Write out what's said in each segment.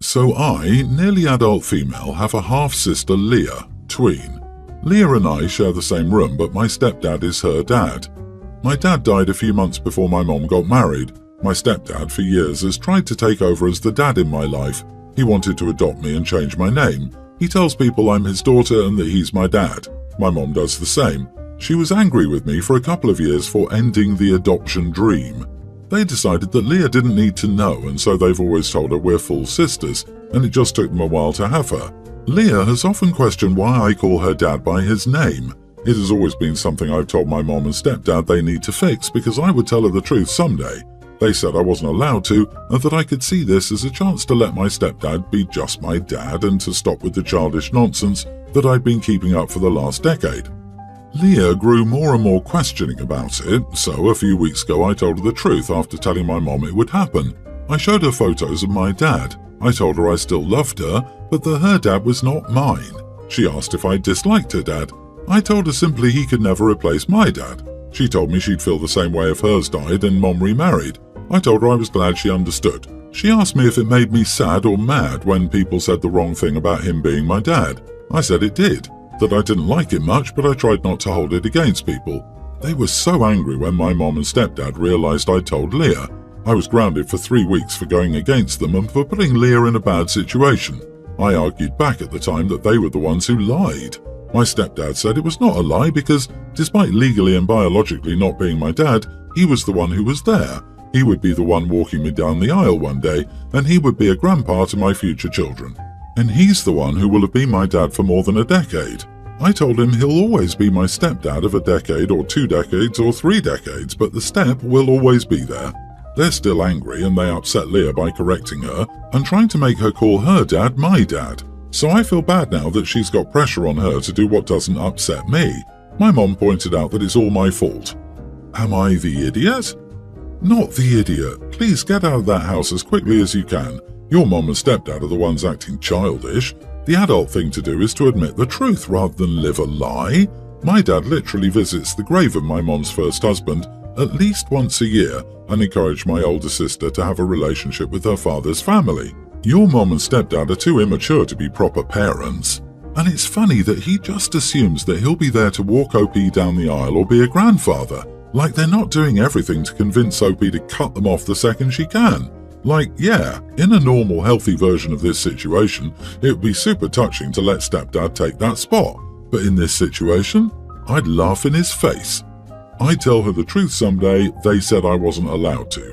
So I, nearly adult female, have a half-sister Leah, tween. Leah and I share the same room, but my stepdad is her dad. My dad died a few months before my mom got married. My stepdad for years has tried to take over as the dad in my life. He wanted to adopt me and change my name. He tells people I'm his daughter and that he's my dad. My mom does the same. She was angry with me for a couple of years for ending the adoption dream. They decided that Leah didn't need to know, and so they've always told her we're full sisters, and it just took them a while to have her. Leah has often questioned why I call her dad by his name. It has always been something I've told my mom and stepdad they need to fix because I would tell her the truth someday. They said I wasn't allowed to, and that I could see this as a chance to let my stepdad be just my dad and to stop with the childish nonsense that I'd been keeping up for the last decade. Leah grew more and more questioning about it, so a few weeks ago I told her the truth after telling my mom it would happen. I showed her photos of my dad. I told her I still loved her, but that her dad was not mine. She asked if I disliked her dad. I told her simply he could never replace my dad. She told me she'd feel the same way if hers died and mom remarried. I told her I was glad she understood. She asked me if it made me sad or mad when people said the wrong thing about him being my dad. I said it did. That I didn't like it much, but I tried not to hold it against people. They were so angry when my mom and stepdad realized I'd told Leah. I was grounded for 3 weeks for going against them and for putting Leah in a bad situation. I argued back at the time that they were the ones who lied. My stepdad said it was not a lie because, despite legally and biologically not being my dad, he was the one who was there. He would be the one walking me down the aisle one day, and he would be a grandpa to my future children. And he's the one who will have been my dad for more than a decade. I told him he'll always be my stepdad of a decade or 2 decades or 3 decades, but the step will always be there. They're still angry and they upset Leah by correcting her and trying to make her call her dad my dad. So I feel bad now that she's got pressure on her to do what doesn't upset me. My mom pointed out that it's all my fault. Am I the idiot? Not the idiot. Please get out of that house as quickly as you can. Your mom and stepdad are the ones acting childish. The adult thing to do is to admit the truth rather than live a lie. My dad literally visits the grave of my mom's first husband at least once a year and encouraged my older sister to have a relationship with her father's family. Your mom and stepdad are too immature to be proper parents. And it's funny that he just assumes that he'll be there to walk OP down the aisle or be a grandfather. Like they're not doing everything to convince OP to cut them off the second she can. Like, yeah, in a normal, healthy version of this situation, it would be super touching to let stepdad take that spot. But in this situation, I'd laugh in his face. I'd tell her the truth someday. They said I wasn't allowed to.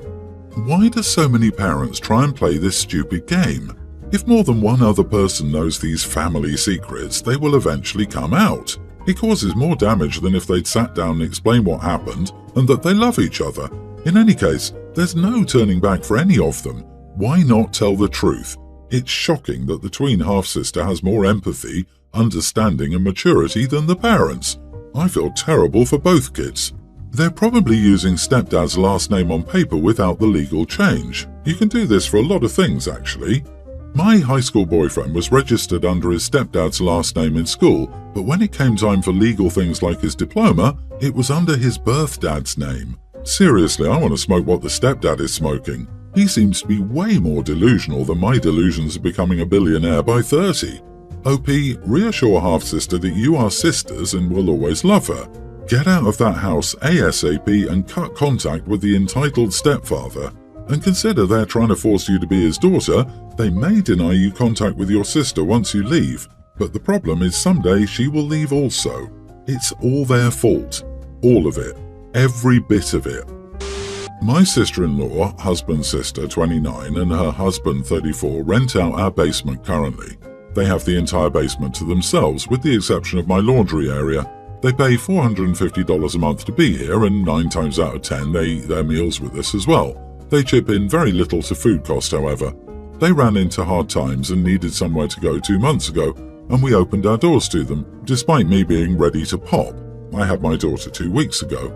Why do so many parents try and play this stupid game? If more than one other person knows these family secrets, they will eventually come out. It causes more damage than if they'd sat down and explained what happened and that they love each other. In any case, there's no turning back for any of them. Why not tell the truth? It's shocking that the tween half-sister has more empathy, understanding and maturity than the parents. I feel terrible for both kids. They're probably using stepdad's last name on paper without the legal change. You can do this for a lot of things, actually. My high school boyfriend was registered under his stepdad's last name in school, but when it came time for legal things like his diploma, it was under his birth dad's name. Seriously, I want to smoke what the stepdad is smoking. He seems to be way more delusional than my delusions of becoming a billionaire by 30. OP, reassure half-sister that you are sisters and will always love her. Get out of that house ASAP and cut contact with the entitled stepfather. And consider they're trying to force you to be his daughter. They may deny you contact with your sister once you leave, but the problem is someday she will leave also. It's all their fault. All of it. Every bit of it. My sister-in-law, husband's sister, 29, and her husband, 34, rent out our basement currently. They have the entire basement to themselves, with the exception of my laundry area. They pay $450 a month to be here, and 9 times out of 10 they eat their meals with us as well. They chip in very little to food cost, however. They ran into hard times and needed somewhere to go 2 months ago, and we opened our doors to them, despite me being ready to pop. I had my daughter 2 weeks ago.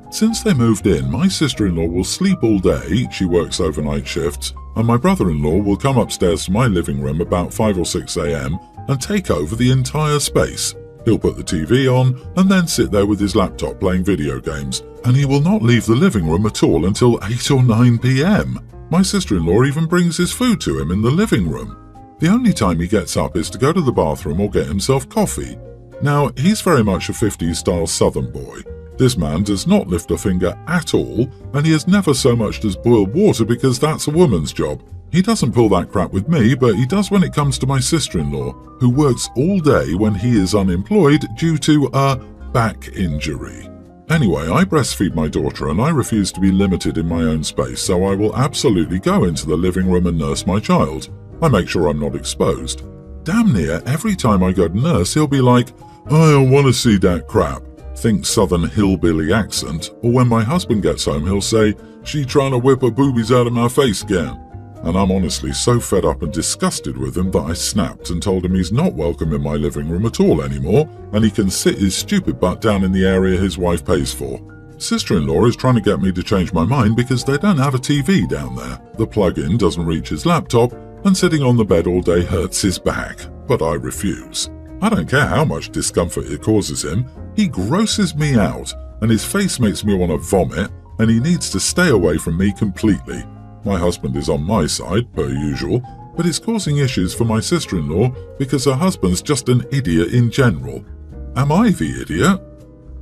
Since they moved in, my sister-in-law will sleep all day, she works overnight shifts, and my brother-in-law will come upstairs to my living room about 5 or 6 a.m. and take over the entire space. He'll put the TV on and then sit there with his laptop playing video games, and he will not leave the living room at all until 8 or 9 p.m. My sister-in-law even brings his food to him in the living room. The only time he gets up is to go to the bathroom or get himself coffee. Now, he's very much a 50s-style Southern boy. This man does not lift a finger at all, and he has never so much as boiled water because that's a woman's job. He doesn't pull that crap with me, but he does when it comes to my sister-in-law, who works all day when he is unemployed due to a back injury. Anyway, I breastfeed my daughter and I refuse to be limited in my own space, so I will absolutely go into the living room and nurse my child. I make sure I'm not exposed. Damn near every time I go to nurse, he'll be like, "I don't want to see that crap." Think Southern hillbilly accent. Or when my husband gets home, he'll say, "She trying to whip her boobies out of my face again." And I'm honestly so fed up and disgusted with him that I snapped and told him he's not welcome in my living room at all anymore, and he can sit his stupid butt down in the area his wife pays for. Sister-in-law is trying to get me to change my mind because they don't have a TV down there. The plug-in doesn't reach his laptop, and sitting on the bed all day hurts his back. But I refuse. I don't care how much discomfort it causes him. He grosses me out, and his face makes me want to vomit, and he needs to stay away from me completely. My husband is on my side, per usual, but it's causing issues for my sister-in-law because her husband's just an idiot in general. Am I the idiot?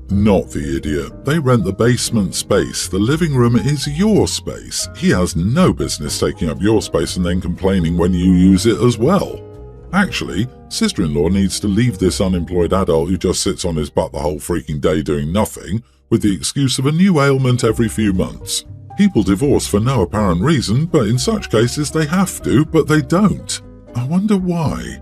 Not the idiot. They rent the basement space. The living room is your space. He has no business taking up your space and then complaining when you use it as well. Actually, sister-in-law needs to leave this unemployed adult who just sits on his butt the whole freaking day doing nothing, with the excuse of a new ailment every few months. People divorce for no apparent reason, but in such cases they have to, but they don't. I wonder why.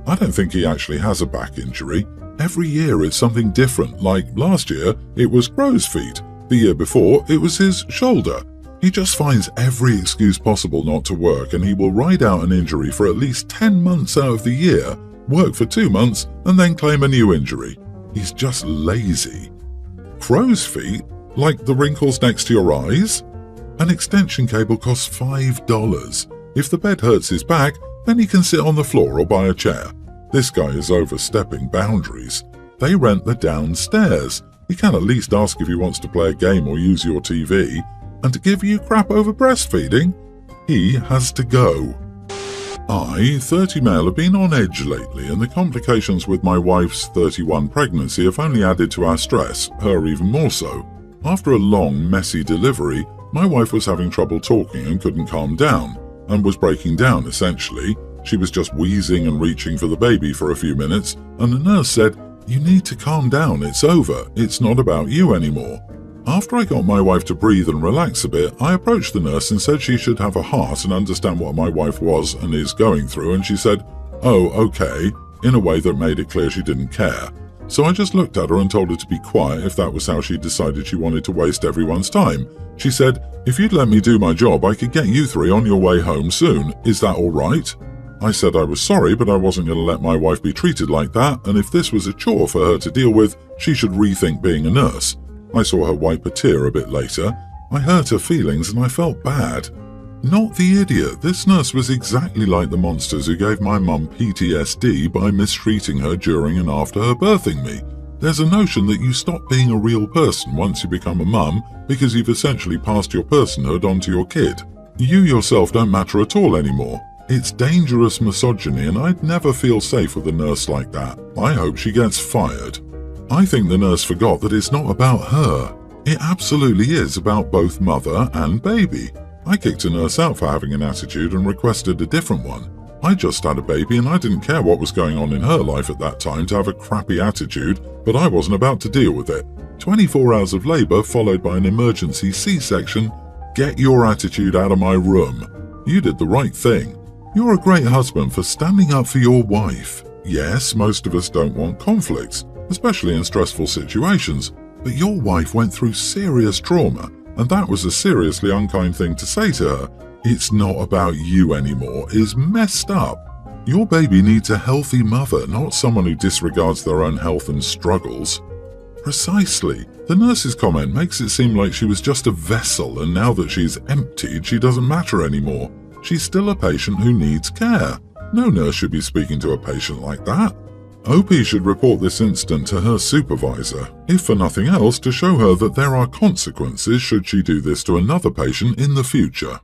I don't think he actually has a back injury. Every year it's something different, like last year it was crow's feet, the year before it was his shoulder. He just finds every excuse possible not to work, and he will ride out an injury for at least 10 months out of the year, work for 2 months, and then claim a new injury. He's just lazy. Crow's feet? Like the wrinkles next to your eyes? An extension cable costs $5. If the bed hurts his back, then he can sit on the floor or buy a chair. This guy is overstepping boundaries. They rent the downstairs. He can at least ask if he wants to play a game or use your TV. And to give you crap over breastfeeding? He has to go. I, 30 male, have been on edge lately, and the complications with my wife's 31 pregnancy have only added to our stress, her even more so. After a long, messy delivery, my wife was having trouble talking and couldn't calm down, and was breaking down essentially. She was just wheezing and reaching for the baby for a few minutes, and the nurse said, "You need to calm down, it's over, it's not about you anymore." After I got my wife to breathe and relax a bit, I approached the nurse and said she should have a heart and understand what my wife was and is going through, and she said, "Oh, okay," in a way that made it clear she didn't care. So I just looked at her and told her to be quiet if that was how she decided she wanted to waste everyone's time. She said, "If you'd let me do my job, I could get you 3 on your way home soon. Is that all right?" I said I was sorry, but I wasn't going to let my wife be treated like that, and if this was a chore for her to deal with, she should rethink being a nurse. I saw her wipe a tear a bit later. I hurt her feelings and I felt bad. Not the idiot. This nurse was exactly like the monsters who gave my mum PTSD by mistreating her during and after her birthing me. There's a notion that you stop being a real person once you become a mum because you've essentially passed your personhood onto your kid. You yourself don't matter at all anymore. It's dangerous misogyny, and I'd never feel safe with a nurse like that. I hope she gets fired. I think the nurse forgot that it's not about her. It absolutely is about both mother and baby. I kicked a nurse out for having an attitude and requested a different one. I just had a baby and I didn't care what was going on in her life at that time to have a crappy attitude, but I wasn't about to deal with it. 24 hours of labor followed by an emergency C-section. Get your attitude out of my room. You did the right thing. You're a great husband for standing up for your wife. Yes, most of us don't want conflicts, especially in stressful situations, but your wife went through serious trauma, and that was a seriously unkind thing to say to her. "It's not about you anymore" is messed up. Your baby needs a healthy mother, not someone who disregards their own health and struggles. Precisely. The nurse's comment makes it seem like she was just a vessel, and now that she's emptied, she doesn't matter anymore. She's still a patient who needs care. No nurse should be speaking to a patient like that. OP should report this incident to her supervisor, if for nothing else to show her that there are consequences should she do this to another patient in the future.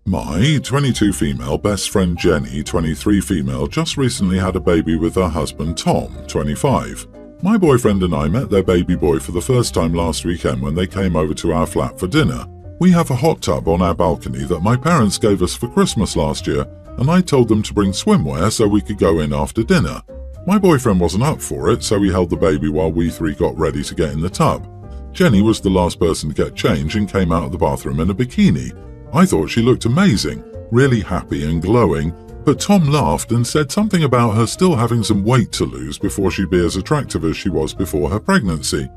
My 22 female best friend Jenny, 23 female, just recently had a baby with her husband Tom, 25. My boyfriend and I met their baby boy for the first time last weekend when they came over to our flat for dinner. We have a hot tub on our balcony that my parents gave us for Christmas last year, and I told them to bring swimwear so we could go in after dinner. My boyfriend wasn't up for it, so he held the baby while we three got ready to get in the tub. Jenny was the last person to get changed and came out of the bathroom in a bikini. I thought she looked amazing, really happy and glowing, but Tom laughed and said something about her still having some weight to lose before she'd be as attractive as she was before her pregnancy.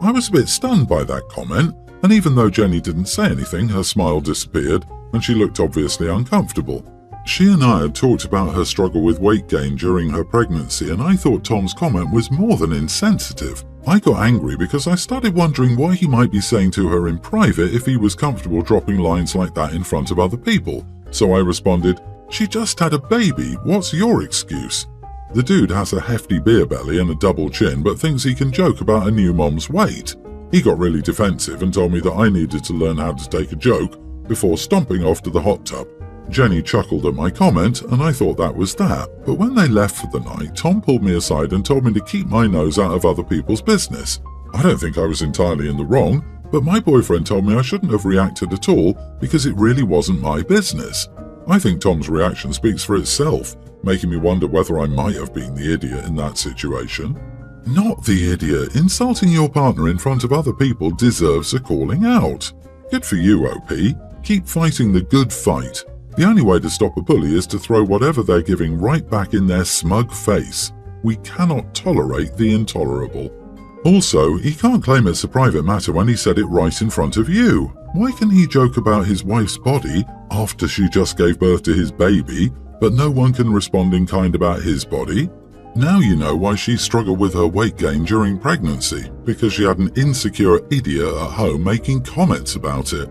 I was a bit stunned by that comment, and even though Jenny didn't say anything, her smile disappeared and she looked obviously uncomfortable. She and I had talked about her struggle with weight gain during her pregnancy, and I thought Tom's comment was more than insensitive. I got angry because I started wondering why he might be saying to her in private if he was comfortable dropping lines like that in front of other people. So I responded, "She just had a baby, what's your excuse?" The dude has a hefty beer belly and a double chin but thinks he can joke about a new mom's weight. He got really defensive and told me that I needed to learn how to take a joke before stomping off to the hot tub. Jenny chuckled at my comment, and I thought that was that. But when they left for the night, Tom pulled me aside and told me to keep my nose out of other people's business. I don't think I was entirely in the wrong, but my boyfriend told me I shouldn't have reacted at all because it really wasn't my business. I think Tom's reaction speaks for itself, making me wonder whether I might have been the idiot in that situation. Not the idiot. Insulting your partner in front of other people deserves a calling out. Good for you, OP. Keep fighting the good fight. The only way to stop a bully is to throw whatever they're giving right back in their smug face. We cannot tolerate the intolerable. Also, he can't claim it's a private matter when he said it right in front of you. Why can he joke about his wife's body after she just gave birth to his baby, but no one can respond in kind about his body? Now you know why she struggled with her weight gain during pregnancy, because she had an insecure idiot at home making comments about it.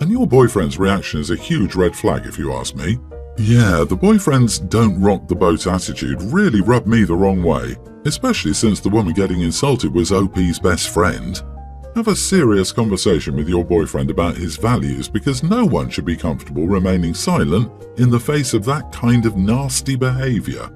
And your boyfriend's reaction is a huge red flag if you ask me. Yeah, the boyfriend's don't rock the boat attitude really rubbed me the wrong way, especially since the woman getting insulted was OP's best friend. Have a serious conversation with your boyfriend about his values, because no one should be comfortable remaining silent in the face of that kind of nasty behavior.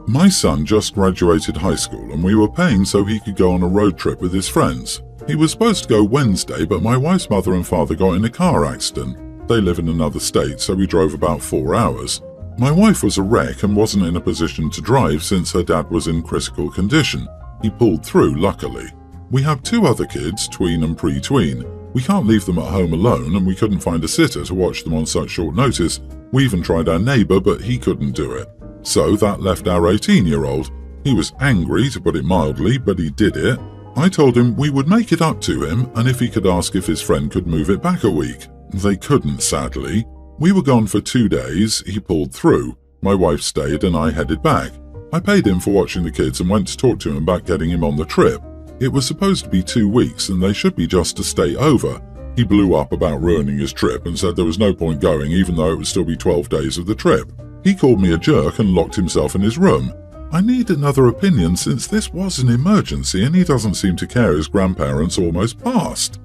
My son just graduated high school and we were paying so he could go on a road trip with his friends. He was supposed to go Wednesday, but my wife's mother and father got in a car accident. They live in another state, so we drove about 4 hours. My wife was a wreck and wasn't in a position to drive since her dad was in critical condition. He pulled through, luckily. We have 2 other kids, tween and pre-tween. We can't leave them at home alone, and we couldn't find a sitter to watch them on such short notice. We even tried our neighbour, but he couldn't do it. So that left our 18-year-old. He was angry, to put it mildly, but he did it. I told him we would make it up to him, and if he could ask if his friend could move it back a week. They couldn't, sadly. We were gone for 2 days, he pulled through. My wife stayed and I headed back. I paid him for watching the kids and went to talk to him about getting him on the trip. It was supposed to be 2 weeks and they should be just to stay over. He blew up about ruining his trip and said there was no point going even though it would still be 12 days of the trip. He called me a jerk and locked himself in his room. I need another opinion since this was an emergency and he doesn't seem to care his grandparents almost passed.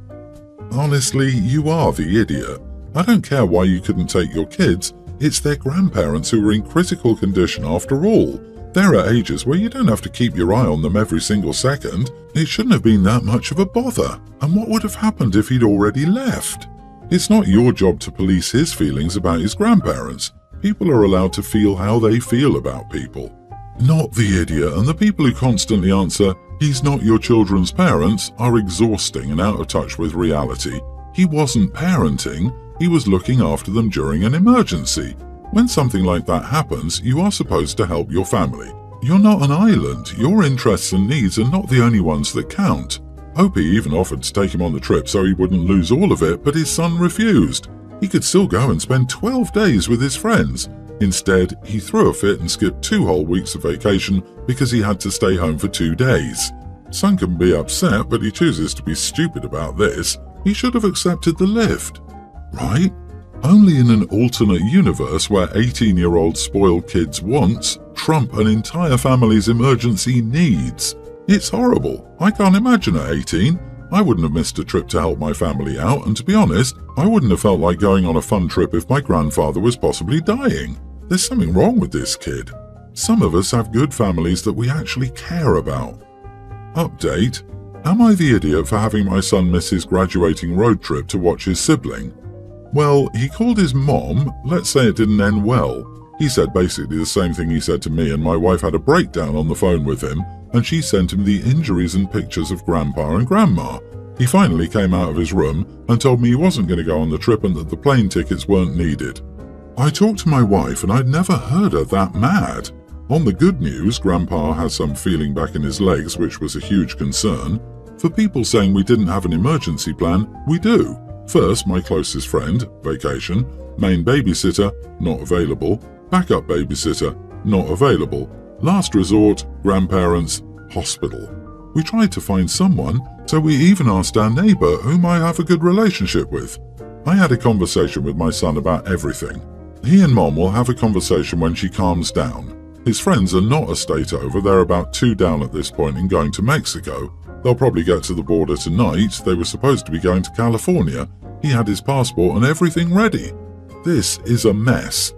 Honestly, you are the idiot. I don't care why you couldn't take your kids. It's their grandparents who are in critical condition after all. They're at ages where you don't have to keep your eye on them every single second. It shouldn't have been that much of a bother. And what would have happened if he'd already left? It's not your job to police his feelings about his grandparents. People are allowed to feel how they feel about people. Not the idiot, and the people who constantly answer, "He's not your children's parents," are exhausting and out of touch with reality. He wasn't parenting, he was looking after them during an emergency. When something like that happens, you are supposed to help your family. You're not an island, your interests and needs are not the only ones that count. Opie even offered to take him on the trip so he wouldn't lose all of it, but his son refused. He could still go and spend 12 days with his friends. Instead, he threw a fit and skipped 2 whole weeks of vacation because he had to stay home for 2 days. Son can be upset, but he chooses to be stupid about this. He should have accepted the lift. Right? Only in an alternate universe where 18-year-old spoiled kids' wants trump an entire family's emergency needs. It's horrible. I can't imagine at 18. I wouldn't have missed a trip to help my family out, and to be honest, I wouldn't have felt like going on a fun trip if my grandfather was possibly dying. There's something wrong with this kid. Some of us have good families that we actually care about. Update: am I the idiot for having my son miss his graduating road trip to watch his sibling? Well, he called his mom. Let's say it didn't end well. He said basically the same thing he said to me, and my wife had a breakdown on the phone with him, and she sent him the injuries and pictures of Grandpa and Grandma. He finally came out of his room and told me he wasn't going to go on the trip and that the plane tickets weren't needed. I talked to my wife and I'd never heard her that mad. On the good news, Grandpa has some feeling back in his legs, which was a huge concern. For people saying we didn't have an emergency plan, we do. First, my closest friend, vacation. Main babysitter, not available. Backup babysitter, not available. Last resort, grandparents, hospital. We tried to find someone, so we even asked our neighbour, whom I have a good relationship with. I had a conversation with my son about everything. He and Mom will have a conversation when she calms down. His friends are not a state over, they're about 2 down at this point and going to Mexico. They'll probably get to the border tonight. They were supposed to be going to California. He had his passport and everything ready. This is a mess.